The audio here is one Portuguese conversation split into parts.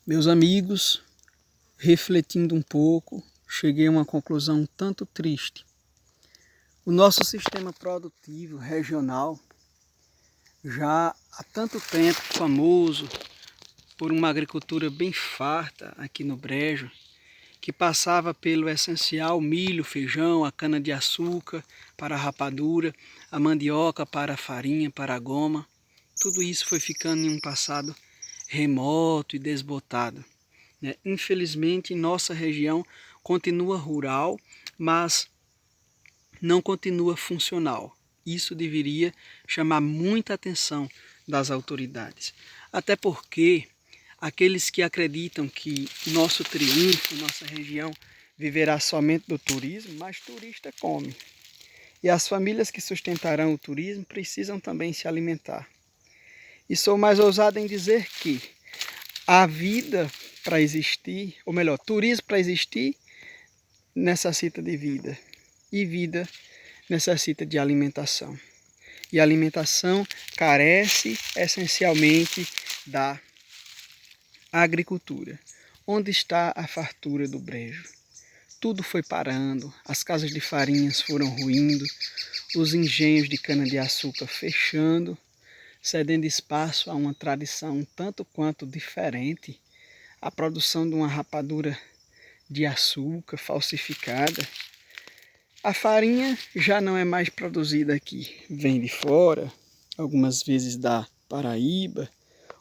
Meus amigos, refletindo um pouco, cheguei a uma conclusão um tanto triste. O nosso sistema produtivo regional, já há tanto tempo famoso por uma agricultura bem farta aqui no Brejo, que passava pelo essencial milho, feijão, a cana-de-açúcar para a rapadura, a mandioca para a farinha, para a goma. Tudo isso foi ficando em um passado remoto e desbotado. Infelizmente, nossa região continua rural, mas não continua funcional. Isso deveria chamar muita atenção das autoridades. Até porque aqueles que acreditam que nosso triunfo, nossa região, viverá somente do turismo, mas turista come. E as famílias que sustentarão o turismo precisam também se alimentar. E sou mais ousado em dizer que a vida para existir, ou melhor, turismo para existir, necessita de vida. E vida necessita de alimentação. E a alimentação carece essencialmente da agricultura. Onde está a fartura do Brejo? Tudo foi parando, as casas de farinhas foram ruindo, os engenhos de cana-de-açúcar fechando, cedendo espaço a uma tradição um tanto quanto diferente, a produção de uma rapadura de açúcar falsificada. A farinha já não é mais produzida aqui, vem de fora, algumas vezes da Paraíba,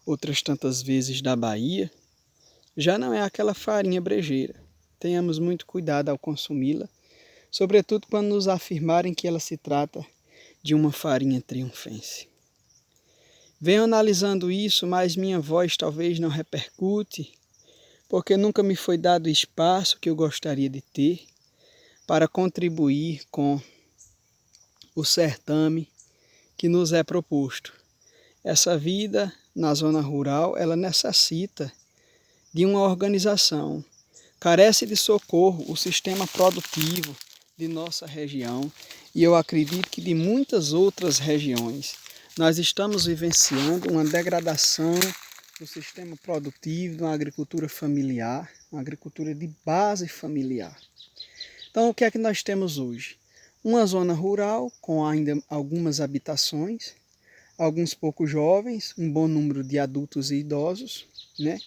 outras tantas vezes da Bahia. Já não é aquela farinha brejeira. Tenhamos muito cuidado ao consumi-la, sobretudo quando nos afirmarem que ela se trata de uma farinha triunfense. Venho analisando isso, mas minha voz talvez não repercute, porque nunca me foi dado o espaço que eu gostaria de ter para contribuir com o certame que nos é proposto. Essa vida na zona rural, ela necessita de uma organização. Carece de socorro o sistema produtivo de nossa região e eu acredito que de muitas outras regiões. Nós estamos vivenciando uma degradação do sistema produtivo, de uma agricultura familiar, uma agricultura de base familiar. Então, o que é que nós temos hoje? Uma zona rural com ainda algumas habitações, alguns poucos jovens, um bom número de adultos e idosos, né?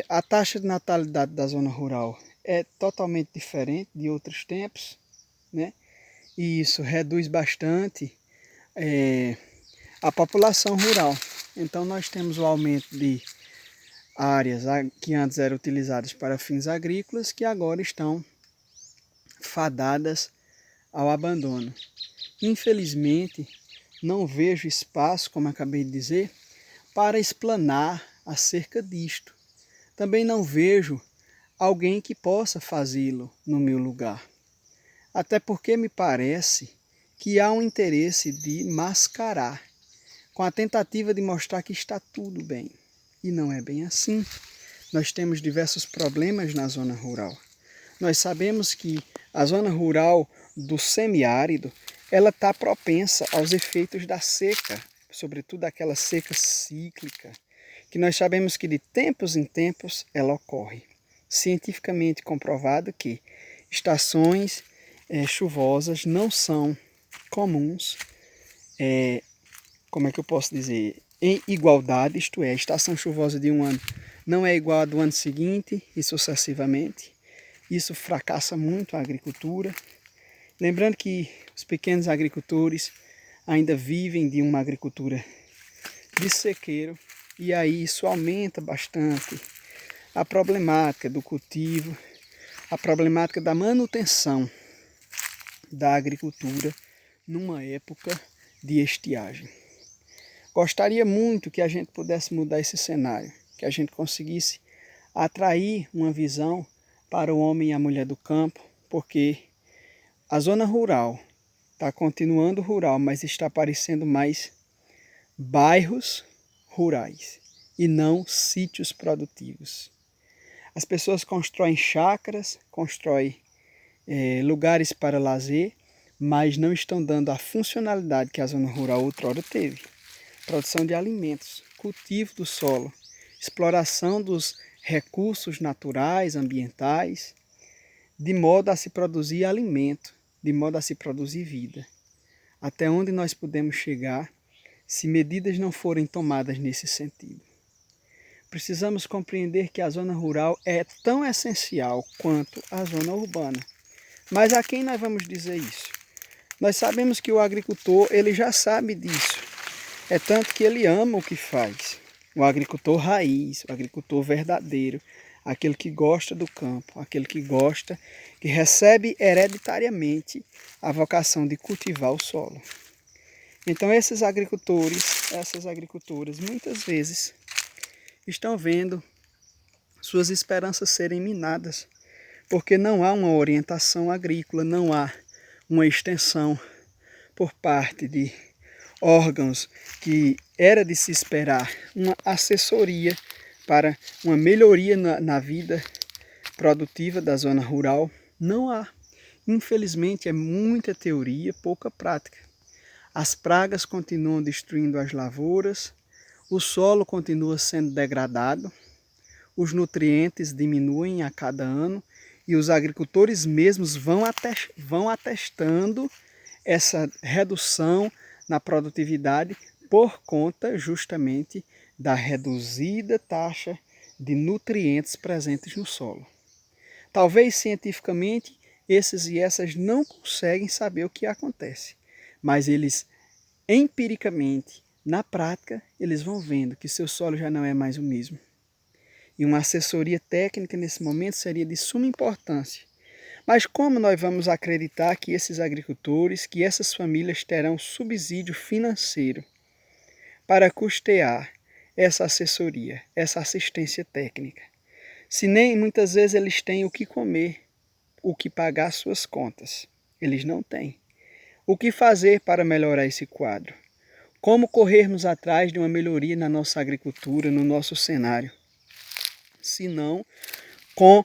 A taxa de natalidade da zona rural é totalmente diferente de outros tempos, né? E isso reduz bastante a população rural. Então nós temos o aumento de áreas que antes eram utilizadas para fins agrícolas, que agora estão fadadas ao abandono. Infelizmente, não vejo espaço, como acabei de dizer, para explanar acerca disto. Também não vejo alguém que possa fazê-lo no meu lugar. Até porque me parece que há um interesse de mascarar, com a tentativa de mostrar que está tudo bem. E não é bem assim. Nós temos diversos problemas na zona rural. Nós sabemos que a zona rural do semiárido, ela está propensa aos efeitos da seca, sobretudo aquela seca cíclica, que nós sabemos que de tempos em tempos ela ocorre. Cientificamente comprovado que estações chuvosas não são comuns, como é que eu posso dizer, em igualdade, isto é, a estação chuvosa de um ano não é igual à do ano seguinte e sucessivamente. Isso fracassa muito a agricultura. Lembrando que os pequenos agricultores ainda vivem de uma agricultura de sequeiro, e aí isso aumenta bastante a problemática do cultivo, a problemática da manutenção da agricultura numa época de estiagem. Gostaria muito que a gente pudesse mudar esse cenário, que a gente conseguisse atrair uma visão para o homem e a mulher do campo, porque a zona rural está continuando rural, mas está aparecendo mais bairros rurais e não sítios produtivos. As pessoas constroem chácaras, constroem lugares para lazer, mas não estão dando a funcionalidade que a zona rural outrora teve. Produção de alimentos, cultivo do solo, exploração dos recursos naturais, ambientais, de modo a se produzir alimento, de modo a se produzir vida. Até onde nós podemos chegar se medidas não forem tomadas nesse sentido? Precisamos compreender que a zona rural é tão essencial quanto a zona urbana. Mas a quem nós vamos dizer isso? Nós sabemos que o agricultor, ele já sabe disso. É tanto que ele ama o que faz. O agricultor raiz, o agricultor verdadeiro, aquele que gosta do campo, aquele que gosta, que recebe hereditariamente a vocação de cultivar o solo. Então esses agricultores, essas agricultoras, muitas vezes estão vendo suas esperanças serem minadas, porque não há uma orientação agrícola, não há uma extensão por parte de órgãos que era de se esperar uma assessoria para uma melhoria na vida produtiva da zona rural. Não há. Infelizmente é muita teoria, pouca prática. As pragas continuam destruindo as lavouras, o solo continua sendo degradado, os nutrientes diminuem a cada ano e os agricultores mesmos vão atestando essa redução na produtividade por conta justamente da reduzida taxa de nutrientes presentes no solo. Talvez cientificamente esses e essas não conseguem saber o que acontece, mas eles empiricamente, na prática, eles vão vendo que seu solo já não é mais o mesmo. E uma assessoria técnica nesse momento seria de suma importância. Mas como nós vamos acreditar que esses agricultores, que essas famílias terão subsídio financeiro para custear essa assessoria, essa assistência técnica? Se nem muitas vezes eles têm o que comer, o que pagar suas contas. Eles não têm. O que fazer para melhorar esse quadro? Como corrermos atrás de uma melhoria na nossa agricultura, no nosso cenário? Se não com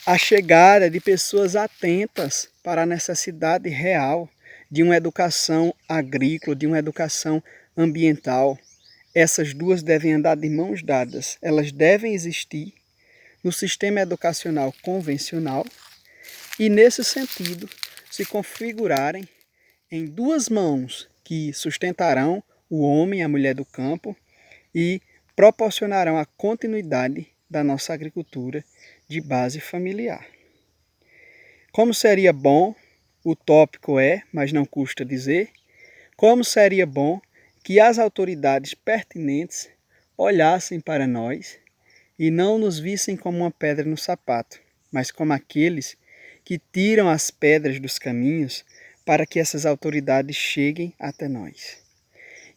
a chegada de pessoas atentas para a necessidade real de uma educação agrícola, de uma educação ambiental. Essas duas devem andar de mãos dadas. Elas devem existir no sistema educacional convencional e, nesse sentido, se configurarem em duas mãos que sustentarão o homem e a mulher do campo e proporcionarão a continuidade da nossa agricultura de base familiar. Como seria bom, utópico é, mas não custa dizer, como seria bom que as autoridades pertinentes olhassem para nós e não nos vissem como uma pedra no sapato, mas como aqueles que tiram as pedras dos caminhos para que essas autoridades cheguem até nós.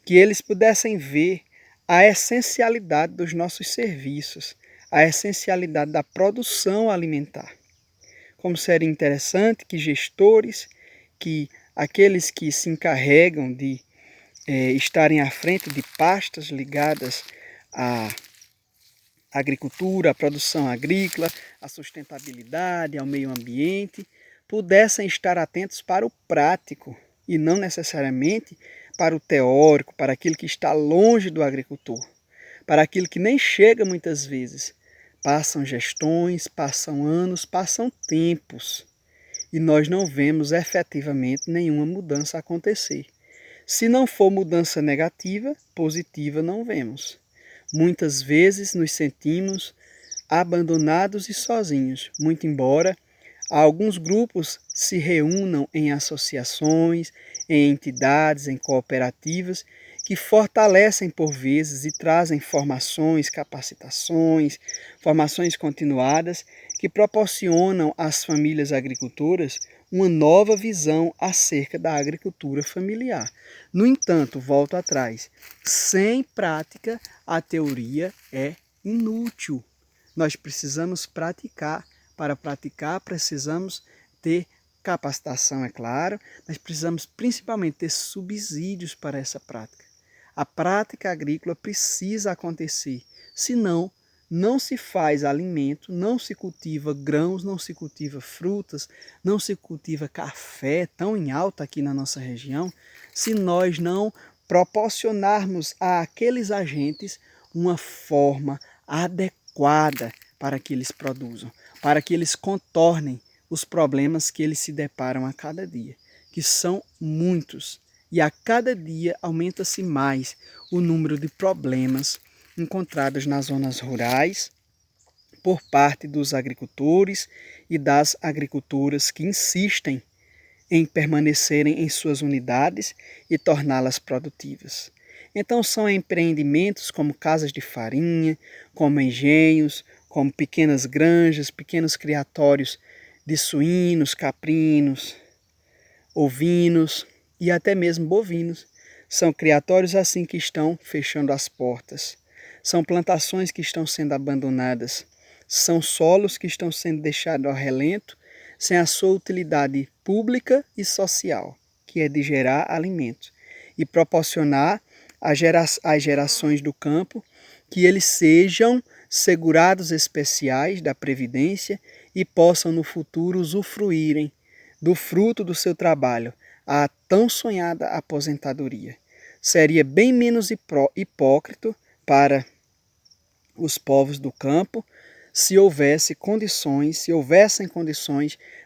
Que eles pudessem ver a essencialidade dos nossos serviços, a essencialidade da produção alimentar. Como seria interessante que gestores, que aqueles que se encarregam de estarem à frente de pastas ligadas à agricultura, à produção agrícola, à sustentabilidade, ao meio ambiente, pudessem estar atentos para o prático e não necessariamente para o teórico, para aquilo que está longe do agricultor, para aquilo que nem chega muitas vezes. Passam gestões, passam anos, passam tempos e nós não vemos efetivamente nenhuma mudança acontecer. Se não for mudança negativa, positiva não vemos. Muitas vezes nos sentimos abandonados e sozinhos, muito embora alguns grupos se reúnam em associações, em entidades, em cooperativas, que fortalecem por vezes e trazem formações, capacitações, formações continuadas, que proporcionam às famílias agricultoras uma nova visão acerca da agricultura familiar. No entanto, volto atrás, sem prática a teoria é inútil. Nós precisamos praticar. Para praticar, precisamos ter capacitação, é claro, mas precisamos principalmente ter subsídios para essa prática. A prática agrícola precisa acontecer, senão não se faz alimento, não se cultiva grãos, não se cultiva frutas, não se cultiva café, tão em alta aqui na nossa região, se nós não proporcionarmos àqueles agentes uma forma adequada para que eles produzam, para que eles contornem os problemas que eles se deparam a cada dia, que são muitos. E a cada dia aumenta-se mais o número de problemas encontrados nas zonas rurais por parte dos agricultores e das agricultoras que insistem em permanecerem em suas unidades e torná-las produtivas. Então são empreendimentos como casas de farinha, como engenhos, como pequenas granjas, pequenos criatórios de suínos, caprinos, ovinos e até mesmo bovinos. São criatórios assim que estão fechando as portas. São plantações que estão sendo abandonadas. São solos que estão sendo deixados ao relento, sem a sua utilidade pública e social, que é de gerar alimento e proporcionar às gerações do campo que eles sejam segurados especiais da Previdência e possam no futuro usufruírem do fruto do seu trabalho, a tão sonhada aposentadoria. Seria bem menos hipócrita para os povos do campo se houvessem condições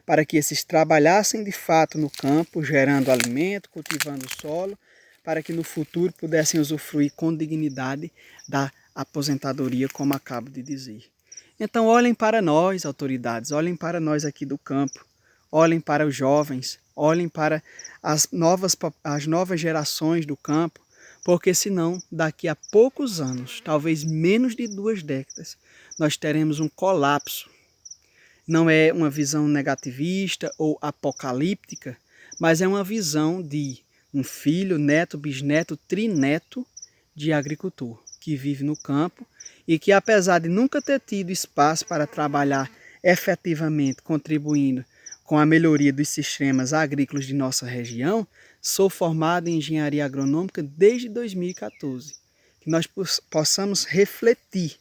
para que esses trabalhassem de fato no campo, gerando alimento, cultivando o solo, para que no futuro pudessem usufruir com dignidade da aposentadoria, como acabo de dizer. Então olhem para nós, autoridades, olhem para nós aqui do campo, olhem para os jovens, olhem para as novas gerações do campo, porque senão daqui a poucos anos, talvez menos de 2 décadas, nós teremos um colapso. Não é uma visão negativista ou apocalíptica, mas é uma visão de um filho, neto, bisneto, trineto de agricultor que vive no campo e que, apesar de nunca ter tido espaço para trabalhar efetivamente contribuindo com a melhoria dos sistemas agrícolas de nossa região, sou formado em engenharia agronômica desde 2014. Que nós possamos refletir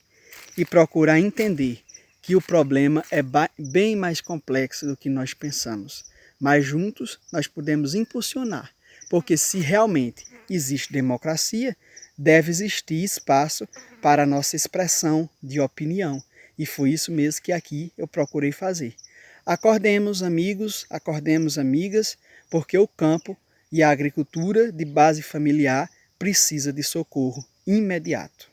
e procurar entender que o problema é bem mais complexo do que nós pensamos. Mas juntos nós podemos impulsionar, porque se realmente existe democracia, deve existir espaço para a nossa expressão de opinião. E foi isso mesmo que aqui eu procurei fazer. Acordemos, amigos, acordemos, amigas, porque o campo e a agricultura de base familiar precisa de socorro imediato.